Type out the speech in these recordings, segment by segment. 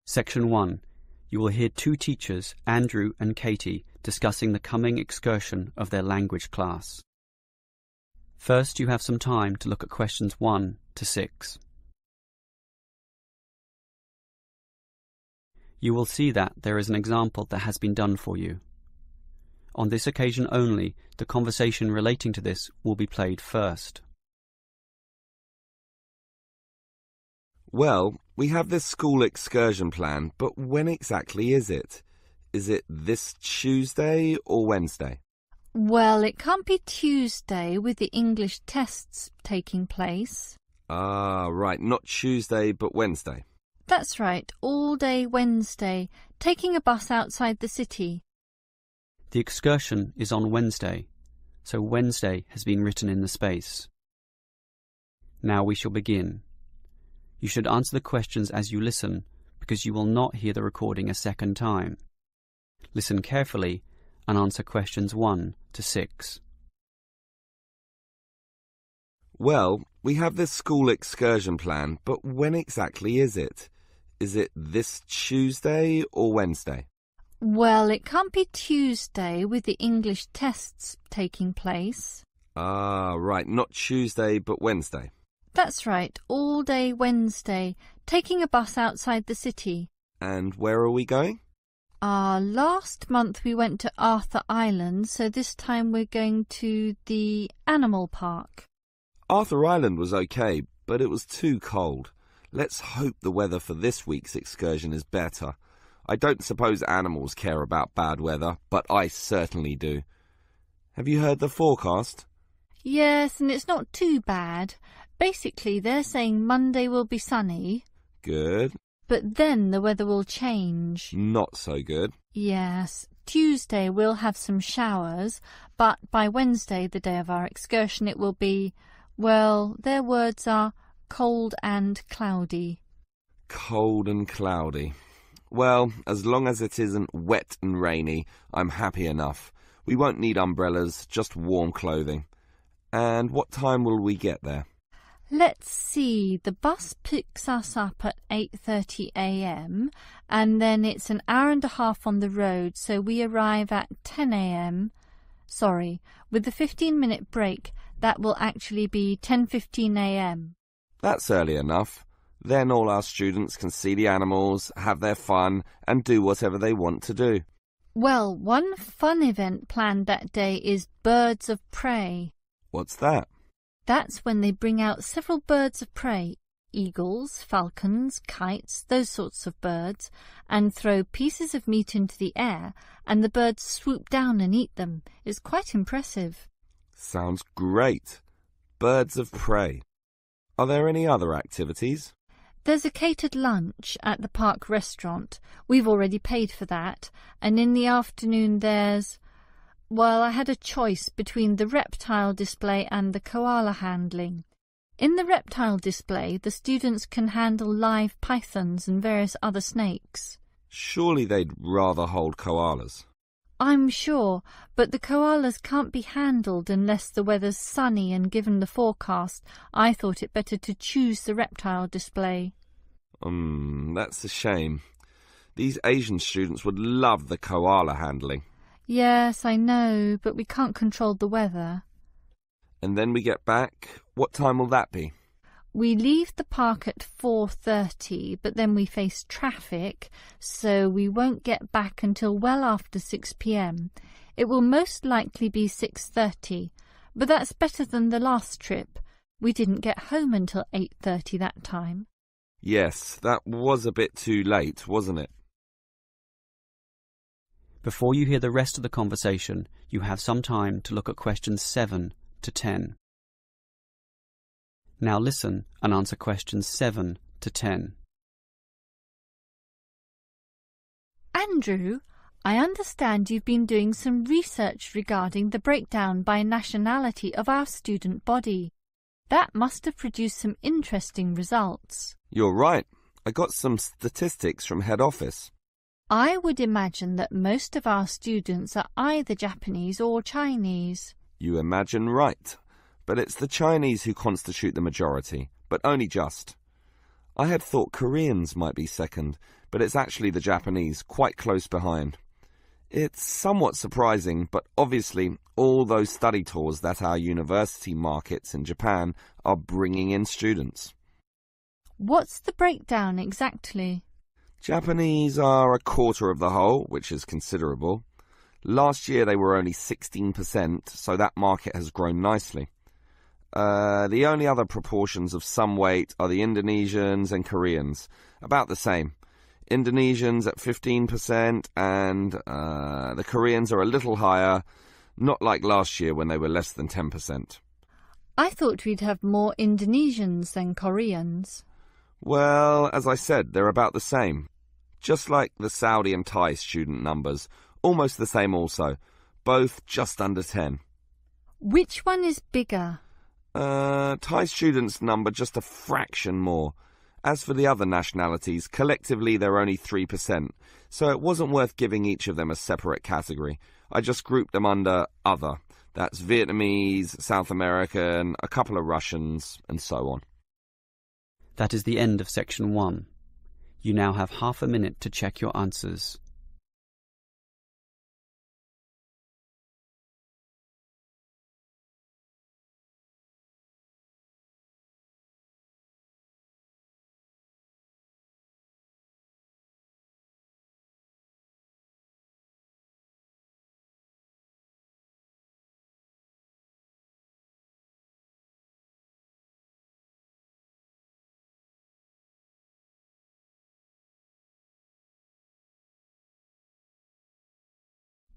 Section 1. You will hear two teachers, Andrew and Katie, discussing the coming excursion of their language class. First, you have some time to look at questions 1 to 6. You will see that there is an example that has been done for you. On this occasion only, the conversation relating to this will be played first. Well, we have this school excursion plan, but when exactly is it? Is it this Tuesday or Wednesday? Well, it can't be Tuesday with the English tests taking place. Ah, right, not Tuesday but Wednesday. That's right, all day Wednesday, taking a bus outside the city. The excursion is on Wednesday, so Wednesday has been written in the space. Now we shall begin. You should answer the questions as you listen, because you will not hear the recording a second time. Listen carefully and answer questions 1 to 6. Well, we have this school excursion plan, but when exactly is it? Is it this Tuesday or Wednesday? Well, it can't be Tuesday with the English tests taking place. Ah, right, not Tuesday but Wednesday. That's right, all day Wednesday, taking a bus outside the city. And where are we going? Last month we went to Arthur Island, so this time we're going to the animal park. Arthur Island was okay, but it was too cold. Let's hope the weather for this week's excursion is better. I don't suppose animals care about bad weather, but I certainly do. Have you heard the forecast? Yes, and it's not too bad. Basically, they're saying Monday will be sunny. Good. But then the weather will change. Not so good. Yes. Tuesday we'll have some showers, but by Wednesday, the day of our excursion, it will be, well, their words are cold and cloudy. Cold and cloudy. Well, as long as it isn't wet and rainy, I'm happy enough. We won't need umbrellas, just warm clothing. And what time will we get there? Let's see, the bus picks us up at 8:30 a.m. and then it's an hour and a half on the road, so we arrive at 10 a.m. Sorry, with the 15-minute break, that will actually be 10:15 a.m. That's early enough. Then all our students can see the animals, have their fun, and do whatever they want to do. Well, one fun event planned that day is Birds of Prey. What's that? That's when they bring out several birds of prey, eagles, falcons, kites, those sorts of birds, and throw pieces of meat into the air, and the birds swoop down and eat them. It's quite impressive. Sounds great. Birds of prey. Are there any other activities? There's a catered lunch at the park restaurant. We've already paid for that. And in the afternoon there's... Well, I had a choice between the reptile display and the koala handling. In the reptile display, the students can handle live pythons and various other snakes. Surely they'd rather hold koalas. I'm sure, but the koalas can't be handled unless the weather's sunny, and given the forecast, I thought it better to choose the reptile display. That's a shame. These Asian students would love the koala handling. Yes, I know, but we can't control the weather. And then we get back. What time will that be? We leave the park at 4:30, but then we face traffic, so we won't get back until well after 6 p.m. It will most likely be 6:30, but that's better than the last trip. We didn't get home until 8:30 that time. Yes, that was a bit too late, wasn't it? Before you hear the rest of the conversation, you have some time to look at questions 7 to 10. Now listen and answer questions 7 to 10. Andrew, I understand you've been doing some research regarding the breakdown by nationality of our student body. That must have produced some interesting results. You're right. I got some statistics from head office. I would imagine that most of our students are either Japanese or Chinese. You imagine right. But it's the Chinese who constitute the majority, but only just. I had thought Koreans might be second, but it's actually the Japanese, quite close behind. It's somewhat surprising, but obviously all those study tours that our university markets in Japan are bringing in students. What's the breakdown exactly? Japanese are a quarter of the whole, which is considerable. Last year they were only 16%, so that market has grown nicely. The only other proportions of some weight are the Indonesians and Koreans, about the same. Indonesians at 15% and the Koreans are a little higher, not like last year when they were less than 10%. I thought we'd have more Indonesians than Koreans. Well, as I said, they're about the same. Just like the Saudi and Thai student numbers, almost the same also, both just under 10. Which one is bigger? Thai students number just a fraction more. As for the other nationalities, collectively they're only 3%, so it wasn't worth giving each of them a separate category. I just grouped them under other. That's Vietnamese, South American, a couple of Russians, and so on. That is the end of section 1. You now have half a minute to check your answers.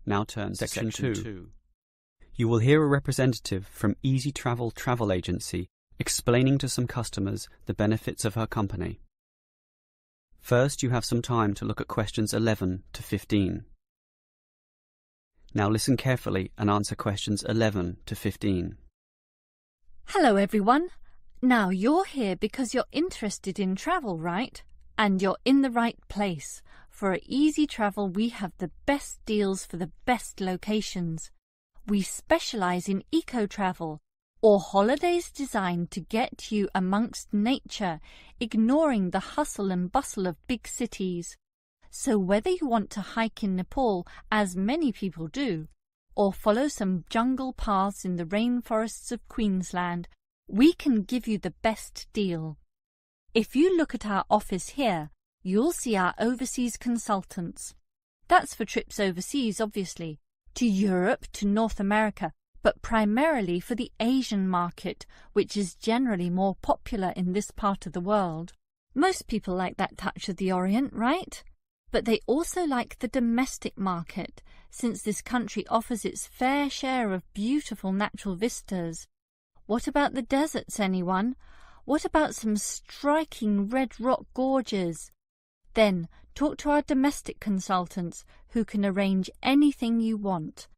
Now turn to section 2. You will hear a representative from Easy Travel Travel Agency explaining to some customers the benefits of her company. First, you have some time to look at questions 11 to 15. Now listen carefully and answer questions 11 to 15. Hello everyone. Now you're here because you're interested in travel, right? And you're in the right place. For at Easy Travel we have the best deals for the best locations. We specialise in eco-travel, or holidays designed to get you amongst nature, ignoring the hustle and bustle of big cities. So whether you want to hike in Nepal, as many people do, or follow some jungle paths in the rainforests of Queensland, we can give you the best deal. If you look at our office here, you'll see our overseas consultants. That's for trips overseas, obviously, to Europe, to North America, but primarily for the Asian market, which is generally more popular in this part of the world. Most people like that touch of the Orient, right? But they also like the domestic market, since this country offers its fair share of beautiful natural vistas. What about the deserts, anyone? What about some striking red rock gorges? Then talk to our domestic consultants who can arrange anything you want.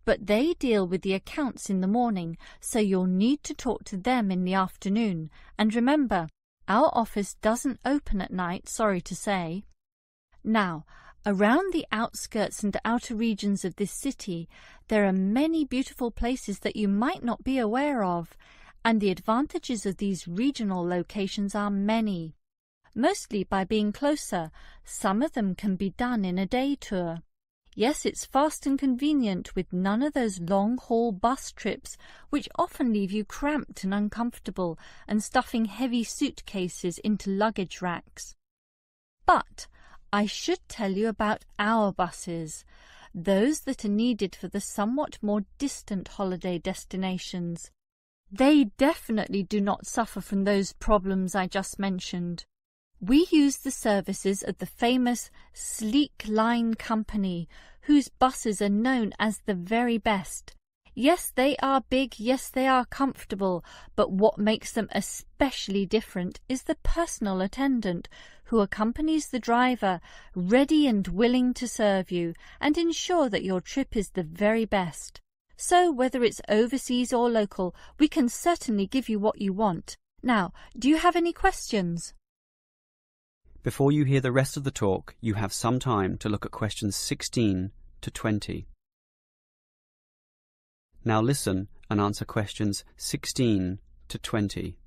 But they deal with the accounts in the morning, so you'll need to talk to them in the afternoon. And remember, our office doesn't open at night, sorry to say. Now, around the outskirts and outer regions of this city, there are many beautiful places that you might not be aware of, and the advantages of these regional locations are many. Mostly by being closer, some of them can be done in a day tour. Yes, it's fast and convenient with none of those long-haul bus trips which often leave you cramped and uncomfortable and stuffing heavy suitcases into luggage racks. But I should tell you about our buses, those that are needed for the somewhat more distant holiday destinations. They definitely do not suffer from those problems I just mentioned. We use the services of the famous Sleek Line Company, whose buses are known as the very best. Yes, they are big, yes, they are comfortable, but what makes them especially different is the personal attendant who accompanies the driver, ready and willing to serve you and ensure that your trip is the very best. So whether it's overseas or local, we can certainly give you what you want. Now, do you have any questions? Before you hear the rest of the talk, you have some time to look at questions 16 to 20. Now listen and answer questions 16 to 20.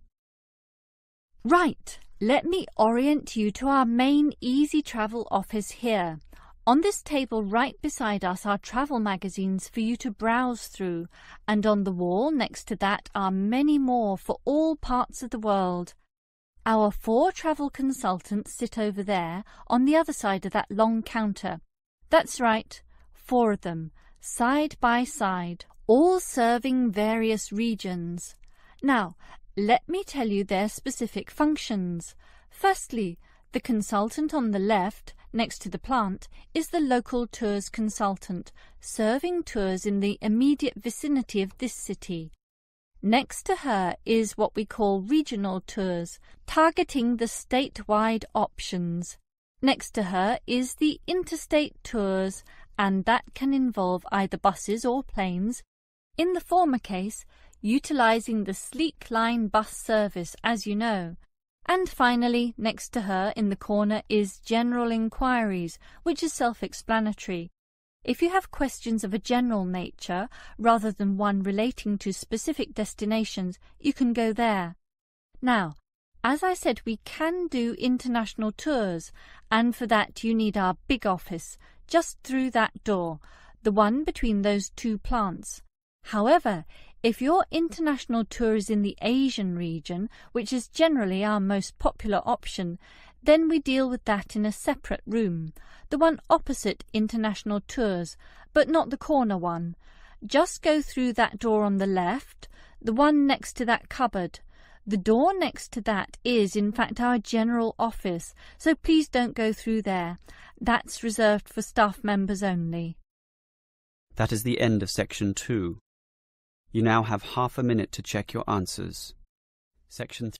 Right, Let me orient you to our main easy travel office here. On this table right beside us are travel magazines for you to browse through, and on the wall next to that are many more for all parts of the world. Our 4 travel consultants sit over there on the other side of that long counter. That's right, 4 of them, side by side, all serving various regions. Now, let me tell you their specific functions. Firstly, the consultant on the left, next to the plant, is the local tours consultant, serving tours in the immediate vicinity of this city. Next to her is what we call regional tours, targeting the statewide options. Next to her is the interstate tours, and that can involve either buses or planes. In the former case, utilizing the Sleek Line bus service, as you know. And finally, next to her in the corner is General Inquiries, which is self-explanatory. If you have questions of a general nature, rather than one relating to specific destinations, you can go there. Now, as I said, we can do international tours, and for that you need our big office, just through that door, the one between those 2 plants. However, if your international tour is in the Asian region, which is generally our most popular option, then we deal with that in a separate room, the one opposite international tours, but not the corner one. Just go through that door on the left, the one next to that cupboard. The door next to that is, in fact, our general office, so please don't go through there. That's reserved for staff members only. That is the end of section 2. You now have half a minute to check your answers. Section 3.